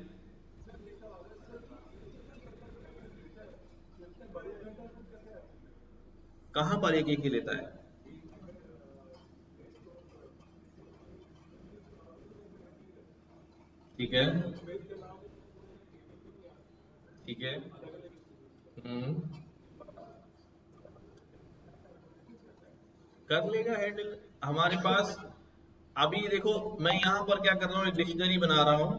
कहां पर एक ही लेता है, ठीक है, ठीक है। कर लेगा हैंडल हमारे पास। अभी देखो मैं यहां पर क्या कर रहा हूं, एक डिक्शनरी बना रहा हूं।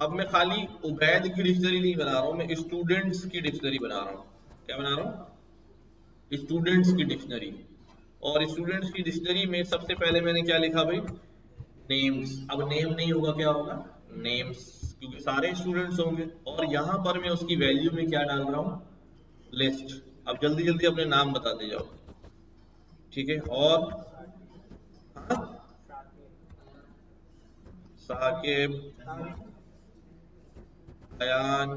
अब मैं खाली उबैद की डिक्शनरी नहीं बना रहा हूं, मैं स्टूडेंट्स की डिक्शनरी बना रहा हूं। क्या बना रहा हूं, स्टूडेंट्स की डिक्शनरी। और स्टूडेंट्स की डिक्शनरी में सबसे पहले मैंने क्या लिखा भाई, नेम्स। अब नेम नहीं होगा, क्या होगा, नेम्स, क्योंकि सारे स्टूडेंट्स होंगे। और यहां पर मैं उसकी वैल्यू में क्या डाल रहा हूं, लिस्ट। अब जल्दी जल्दी अपने नाम बताते जाओ, ठीक है। और हाँ, साकिब, अयान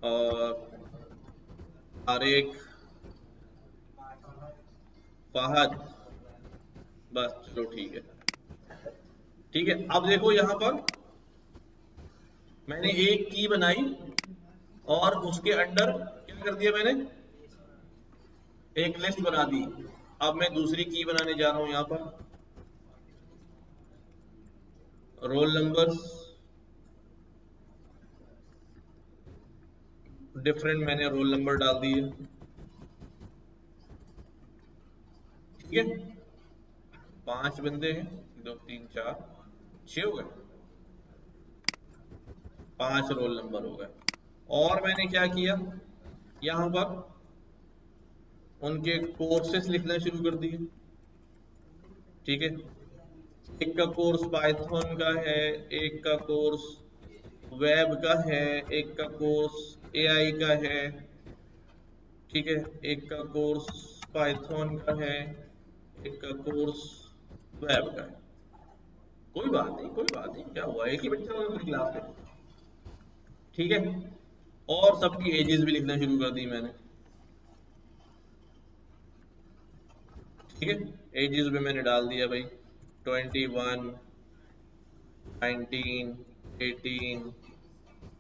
और तारिक, फहद, बस चलो ठीक है, ठीक है। अब देखो यहां पर मैंने एक की बनाई और उसके अंडर क्या कर दिया मैंने, एक लिस्ट बना दी। अब मैं दूसरी की बनाने जा रहा हूं, यहां पर रोल नंबर्स डिफरेंट, मैंने रोल नंबर डाल दिए, ठीक है। 5 बंदे हैं, 2 3 4 6 हो गए, 5 रोल नंबर हो गए। और मैंने क्या किया, यहां पर उनके कोर्सेस लिखना शुरू कर दिए, ठीक है। एक का कोर्स पाइथन का है, एक का कोर्स वेब का है, एक का कोर्स एआई का है, ठीक है। एक का कोर्स पाइथन का है, एक का कोर्स वेब का है। कोई बात नहीं, कोई बात नहीं, क्या हुआ, एक ही बच्चा होगा पूरी क्लास में, ठीक है। और सबकी एजेस भी लिखना शुरू कर दी मैंने, ठीक है। एजेस में मैंने डाल दिया भाई 21, 19, 18,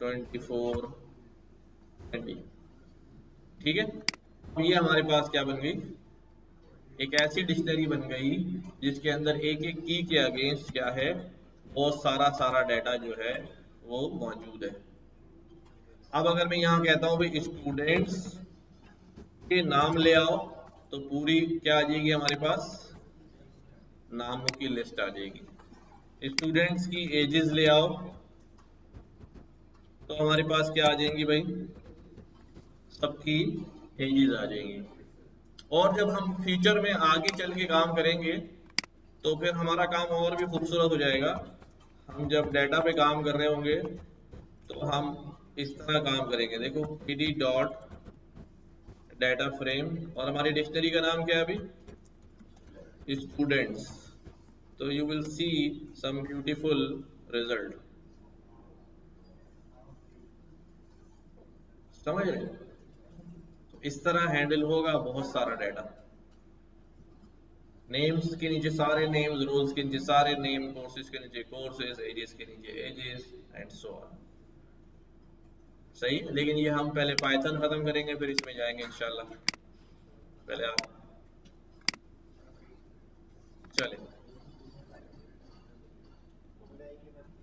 24, 20, ठीक है। अब ये हमारे पास क्या बन गई, एक ऐसी डिक्शनरी बन गई जिसके अंदर एक एक की के अगेंस्ट क्या है, बहुत सारा सारा डाटा जो है वो मौजूद है। अब अगर मैं यहाँ कहता हूँ भाई स्टूडेंट्स के नाम ले आओ, तो पूरी क्या आ जाएगी हमारे पास, नामों की लिस्ट आ जाएगी। स्टूडेंट्स की एजेस ले आओ तो हमारे पास क्या आ जाएंगी भाई, सबकी एजेस आ जाएंगी। और जब हम फ्यूचर में आगे चल के काम करेंगे तो फिर हमारा काम और भी खूबसूरत हो जाएगा। हम जब डाटा पे काम कर रहे होंगे तो हम इस तरह काम करेंगे। देखो pd डॉट डाटा फ्रेम, और हमारी डिक्शनरी का नाम क्या है अभी, स्टूडेंट्स। तो you will see some beautiful result. समझ रहे? तो इस तरह हैंडल होगा बहुत सारा डाटा। नेम्स के नीचे सारे नेम्स, रोल्स के नीचे सारे नेम, कोर्सेज के नीचे कोर्सेज, एजेस के नीचे एजेस एंड सो ऑन। सही, लेकिन ये हम पहले पाइथन खत्म करेंगे फिर इसमें जाएंगे इंशाल्लाह। पहले आप चले।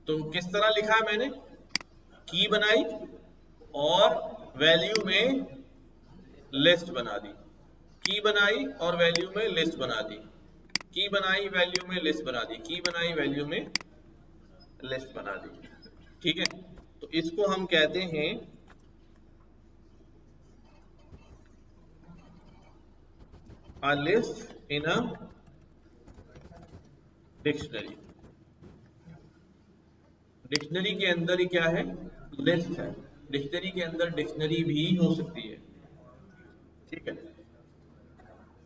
तो किस तरह लिखा है मैंने, की बनाई और वैल्यू में लिस्ट बना दी, की बनाई और वैल्यू में लिस्ट बना दी, की बनाई वैल्यू में लिस्ट बना दी, की बनाई वैल्यू में लिस्ट बना दी। ठीक है, तो इसको हम कहते हैं a list in a dictionary. Dictionary के अंदर ही क्या है, लिस्ट है। डिक्शनरी के अंदर डिक्शनरी भी हो सकती है। ठीक है,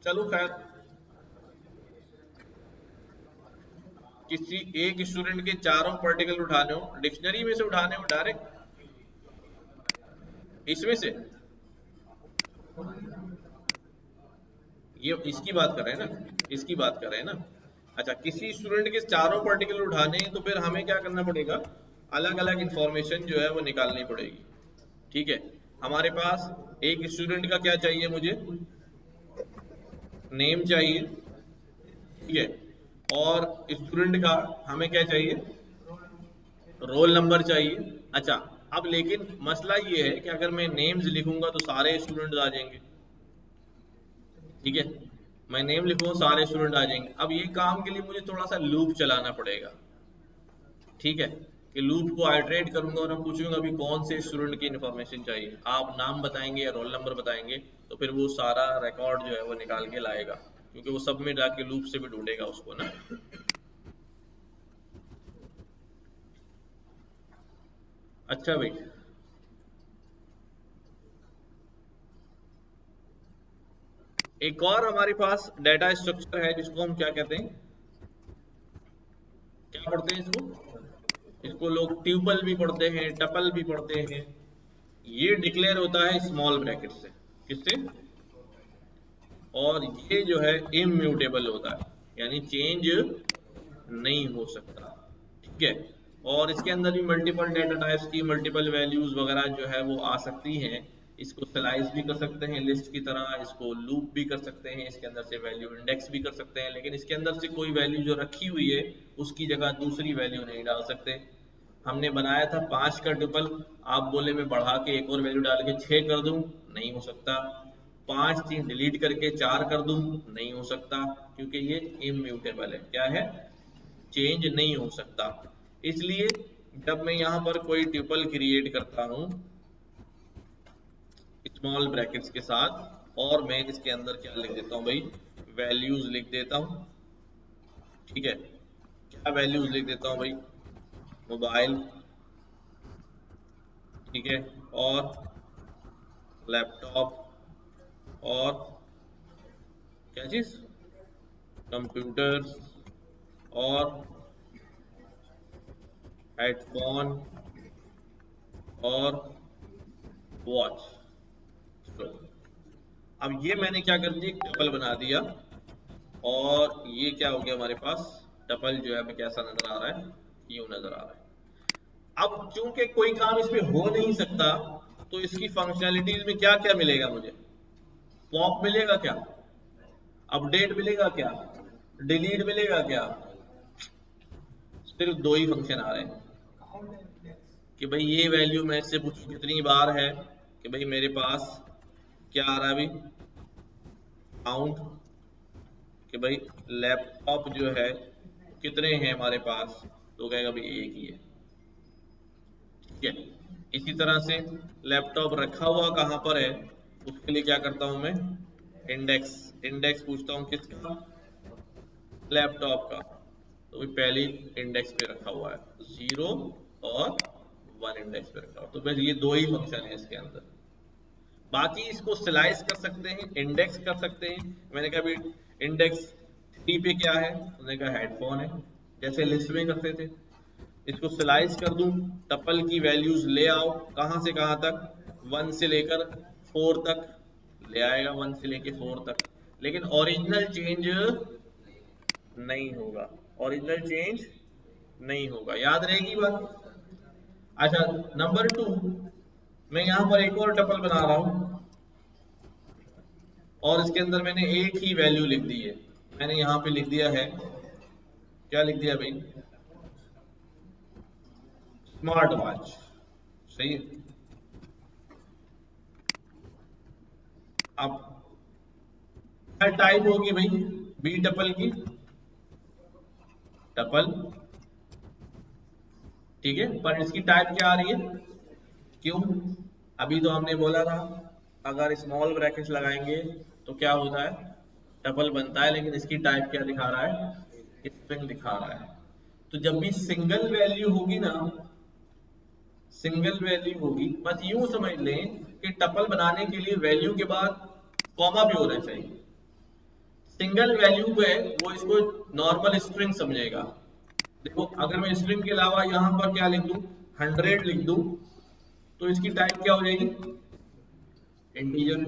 चलो खैर, किसी एक स्टूडेंट के चारों पार्टिकल उठाने हो, डिक्शनरी में से उठाने हो डायरेक्ट इसमें से, ये इसकी बात कर रहे हैं ना, इसकी बात कर रहे हैं ना। अच्छा, किसी स्टूडेंट के चारों पार्टिकल उठाने हैं तो फिर हमें क्या करना पड़ेगा, अलग अलग इंफॉर्मेशन जो है वो निकालनी पड़ेगी। ठीक है, हमारे पास एक स्टूडेंट का क्या चाहिए, मुझे नेम चाहिए। ठीक है, और स्टूडेंट का हमें क्या चाहिए, रोल नंबर चाहिए। अच्छा, अब लेकिन मसला ये है कि अगर मैं नेम्स लिखूंगा तो सारे स्टूडेंट आ जाएंगे। ठीक है, मैं नेम लिखूंगा सारे स्टूडेंट आ जाएंगे। अब ये काम के लिए मुझे थोड़ा सा लूप चलाना पड़ेगा। ठीक है, कि लूप को आइटरेट करूंगा और मैं पूछूंगा अभी कौन से स्टूडेंट की इन्फॉर्मेशन चाहिए, आप नाम बताएंगे या रोल नंबर बताएंगे, तो फिर वो सारा रिकॉर्ड जो है वो निकाल के लाएगा, क्योंकि वो सब में जाके लूप से भी ढूंढेगा उसको ना। अच्छा भाई, एक और हमारे पास डाटा स्ट्रक्चर है जिसको हम क्या कहते हैं, क्या पढ़ते हैं इसको लोग ट्यूपल भी पढ़ते हैं, टपल भी पढ़ते हैं। ये डिक्लेयर होता है स्मॉल ब्रैकेट से, किससे, और ये जो है इम्यूटेबल होता है, यानी चेंज नहीं हो सकता। ठीक है, और इसके अंदर भी मल्टीपल डेटा टाइप्स की मल्टीपल वैल्यूज वगैरह जो है वो आ सकती हैं। इसको स्लाइस भी कर सकते हैं लिस्ट की तरह, इसको लूप भी कर सकते हैं, इसके अंदर से वैल्यू इंडेक्स भी कर सकते हैं, लेकिन इसके अंदर से कोई वैल्यू जो रखी हुई है उसकी जगह दूसरी वैल्यू नहीं डाल सकते। हमने बनाया था 5 का ट्रिपल, आप बोले मैं बढ़ा के एक और वैल्यू डाल के 6 कर दूं, नहीं हो सकता। 5 चीज डिलीट करके 4 कर दूं, नहीं हो सकता, क्योंकि ये इम्यूटेबल है। क्या है, चेंज नहीं हो सकता। इसलिए जब मैं यहां पर कोई ट्यूपल क्रिएट करता हूं स्मॉल ब्रैकेट्स के साथ, और मैं इसके अंदर क्या लिख देता हूं भाई, वैल्यूज लिख देता हूं। ठीक है, क्या वैल्यूज लिख देता हूं भाई, मोबाइल, ठीक है, और लैपटॉप, और क्या चीज, कंप्यूटर, और हेडफोन, और वॉच। अब ये मैंने क्या कर दिया, टपल बना दिया, और ये क्या हो गया हमारे पास, टपल जो है हमें कैसा नजर आ रहा है, यूं नजर आ रहा है। अब चूंकि कोई काम इसमें हो नहीं सकता, तो इसकी फंक्शनैलिटीज में क्या क्या मिलेगा मुझे, पॉप मिलेगा क्या, अपडेट मिलेगा क्या, डिलीट मिलेगा क्या, सिर्फ 2 ही फंक्शन आ रहे हैं कि भाई ये वैल्यू मैं इससे पूछूं कितनी बार है, कि भाई मेरे पास क्या आ रहा है अभी, काउंट, कि भाई लैपटॉप जो है कितने हैं हमारे पास, तो कहेगा भाई एक ही है। ठीक है, इसी तरह से लैपटॉप रखा हुआ कहां पर है, उसके लिए क्या करता हूं मैं, इंडेक्स, इंडेक्स पूछता हूँ किसका, लैपटॉप का, तो भी पहली इंडेक्स पे रखा हुआ है, 0 और 1 इंडेक्स पे रखा हुआ, तो बस ये दो ही फंक्शन है इसके अंदर। बाकी इसको स्लाइस कर सकते हैं, इंडेक्स कर सकते हैं। मैंने कहा भी इंडेक्स 3 पे क्या है, उन्होंने कहा हेडफोन है, जैसे लिस्ट में करते थे। इसको स्लाइस कर दूं, टपल की वैल्यूज ले आओ, कहां से कहां तक, 1 से लेकर 4 तक ले आएगा, 1 से लेकर 4 तक, लेकिन ओरिजिनल चेंज नहीं होगा, ओरिजिनल चेंज नहीं होगा, याद रहेगी बात। अच्छा नंबर 2, मैं यहां पर एक और टपल बना रहा हूं और इसके अंदर मैंने एक ही वैल्यू लिख दी है, मैंने यहां पे लिख दिया है, क्या लिख दिया भाई, स्मार्ट वॉच, सही है। अब क्या टाइप होगी भाई बी टपल की, टपल, ठीक है, पर इसकी टाइप क्या आ रही है, क्यों, अभी तो हमने बोला था अगर स्मॉल ब्रैकेट्स लगाएंगे तो क्या होता है, टपल बनता है, लेकिन इसकी टाइप क्या दिखा रहा है, स्ट्रिंग दिखा रहा है। तो जब भी सिंगल वैल्यू होगी ना, सिंगल वैल्यू होगी, बस यूं समझ लें कि टपल बनाने के लिए वैल्यू के बाद कॉमा भी होना चाहिए। सिंगल वैल्यू पे वो इसको नॉर्मल स्ट्रिंग समझेगा। देखो अगर मैं स्ट्रिंग के अलावा यहां पर क्या लिख दूं, 100 लिख दूं, तो इसकी टाइप क्या हो जाएगी, इंटीजर।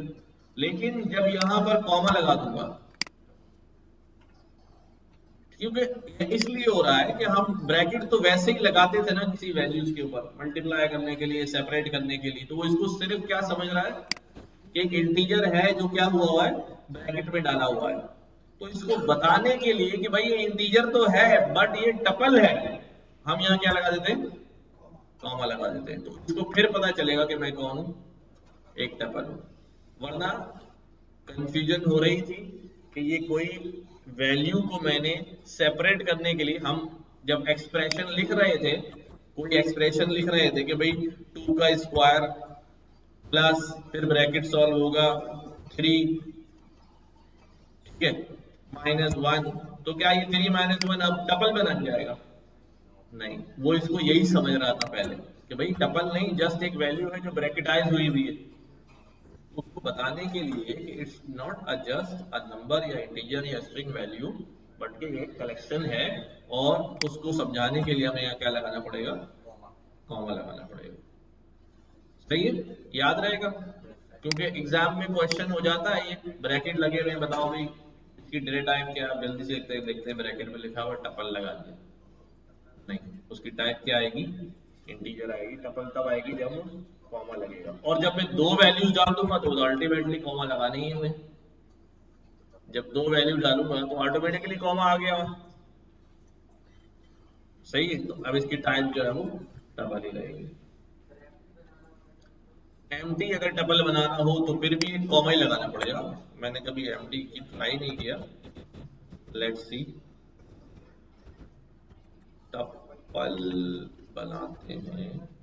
लेकिन जब यहां पर कॉमा लगा दूंगा, क्योंकि इसलिए हो रहा है कि हम ब्रैकेट तो वैसे ही लगाते थे ना किसी वैल्यूज के ऊपर, मल्टीप्लाई करने के लिए, सेपरेट करने के लिए, तो वो इसको सिर्फ क्या समझ रहा है कि एक इंटीजर है जो क्या हुआ है, ब्रैकेट में डाला हुआ है। तो इसको बताने के लिए कि भाई ये इंटीजर तो है बट ये टपल है, हम यहाँ क्या लगा देते हैं, कॉमा लगा देते हैं, तो इसको फिर पता चलेगा कि मैं कौन हूं, एक टपल हूं। वरना कंफ्यूजन हो रही थी कि ये कोई वैल्यू को मैंने सेपरेट करने के लिए, हम जब एक्सप्रेशन लिख रहे थे, कोई एक्सप्रेशन लिख रहे थे कि भाई 2 का स्क्वायर प्लस फिर ब्रैकेट सॉल्व होगा 3, ठीक है, -1, तो क्या ये 3 - 1 अब टपल में बन जाएगा, नहीं, वो इसको यही समझ रहा था पहले कि भाई टपल नहीं, जस्ट एक वैल्यू है जो ब्रैकेटाइज हुई हुई है। उसको बताने के लिए it's not a just a number या इंटीजर या स्ट्रिंग वैल्यू, बट कि एक कलेक्शन है, और उसको समझाने के लिए हमें यहाँ क्या लगाना पड़ेगा, कॉमा लगाना पड़ेगा, सही है, याद रहेगा। क्योंकि एग्जाम में क्वेश्चन हो जाता है, ये ब्रैकेट लगे हुए हैं, बताओ भाई इसकी डेटा टाइप क्या, आप जल्दी से देखते हैं ब्रैकेट में लिखा हुआ टपल लगा दिया, नहीं, उसकी टाइप क्या आएगी, इंटीजर आएगी। टपल तब आएगी जब कॉमा लगेगा, और जब मैं 2 वैल्यूज डाल दूंगा तो अल्टीमेटली कॉमा लगानी ही है हमें, जब 2 वैल्यू डालूंगा तो ऑटोमेटिकली कॉमा आ गया, सही है। तो अब इसकी टाइप जो है वो टपल ही रहेगी। एम्प्टी अगर टपल बनाना हो तो फिर भी एक कॉमा ही लगाना पड़ेगा, मैंने कभी एम्प्टी की ट्राई नहीं किया, लेट्स सी, टपल बनाते हैं,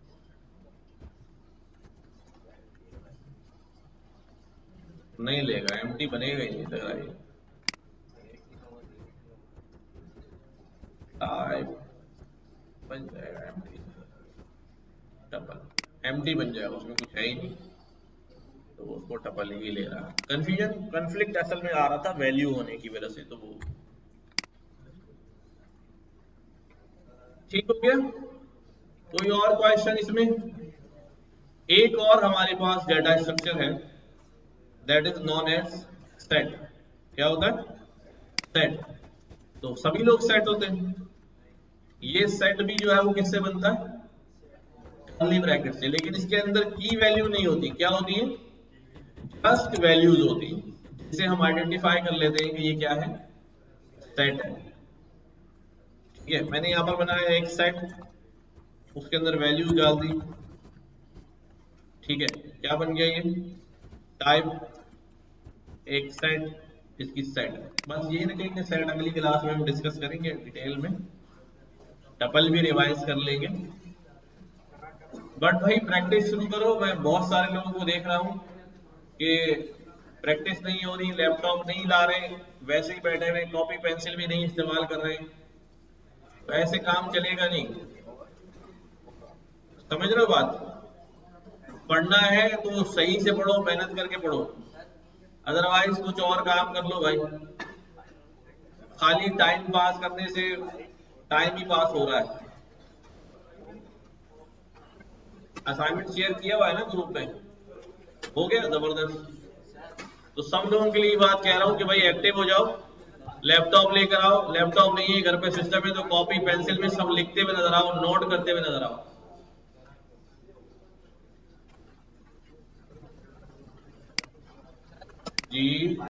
नहीं लेगा, एम्प्टी बनेगा ही नहीं लग रहा है, टाइप बन जाएगा एम्प्टी, टपल एम्प्टी बन जाएगा, उसमें कुछ है ही नहीं, तो वो उसको टपल ही ले रहा है। कंफ्यूजन, कन्फ्लिक्ट असल में आ रहा था वैल्यू होने की वजह से, तो वो ठीक हो गया। कोई और क्वेश्चन इसमें, एक और हमारे पास डाटा स्ट्रक्चर है, that is known as set. क्या होता है, सेट, तो सभी लोग सेट होते हैं, ये सेट भी जो है वो किससे बनता है, कर्ली ब्रैकेट से, लेकिन इसके अंदर की वैल्यू नहीं होती, क्या होती है, जस्ट वैल्यूज होती है, जिसे हम आइडेंटिफाई कर लेते हैं कि ये क्या है, सेट है, ठीक है। मैंने यहां पर बनाया एक सेट, उसके अंदर वैल्यूज डाल दी, ठीक है, क्या बन गया ये, टाइप एक सेट, इसकी सेट, बस यही रखेंगे, सेट अगली क्लास में हम डिस्कस करेंगे डिटेल में, टपल भी रिवाइज कर लेंगे। बट भाई प्रैक्टिस शुरू करो, मैं बहुत सारे लोगों को देख रहा हूं कि प्रैक्टिस नहीं हो रही, लैपटॉप नहीं ला रहे, वैसे ही बैठे हुए, कॉपी पेंसिल भी नहीं इस्तेमाल कर रहे, तो ऐसे काम चलेगा नहीं। समझ रहे हो बात? पढ़ना है तो सही से पढ़ो, मेहनत करके पढ़ो, अदरवाइज कुछ और काम कर लो भाई। खाली टाइम पास करने से टाइम ही पास हो रहा है। असाइनमेंट शेयर किया हुआ है ना ग्रुप में, हो गया जबरदस्त। तो सब लोगों के लिए बात कह रहा हूं कि भाई एक्टिव हो जाओ, लैपटॉप लेकर आओ, लैपटॉप नहीं है घर पे सिस्टम है तो कॉपी पेंसिल में सब लिखते हुए नजर आओ, नोट करते हुए नजर आओ जी।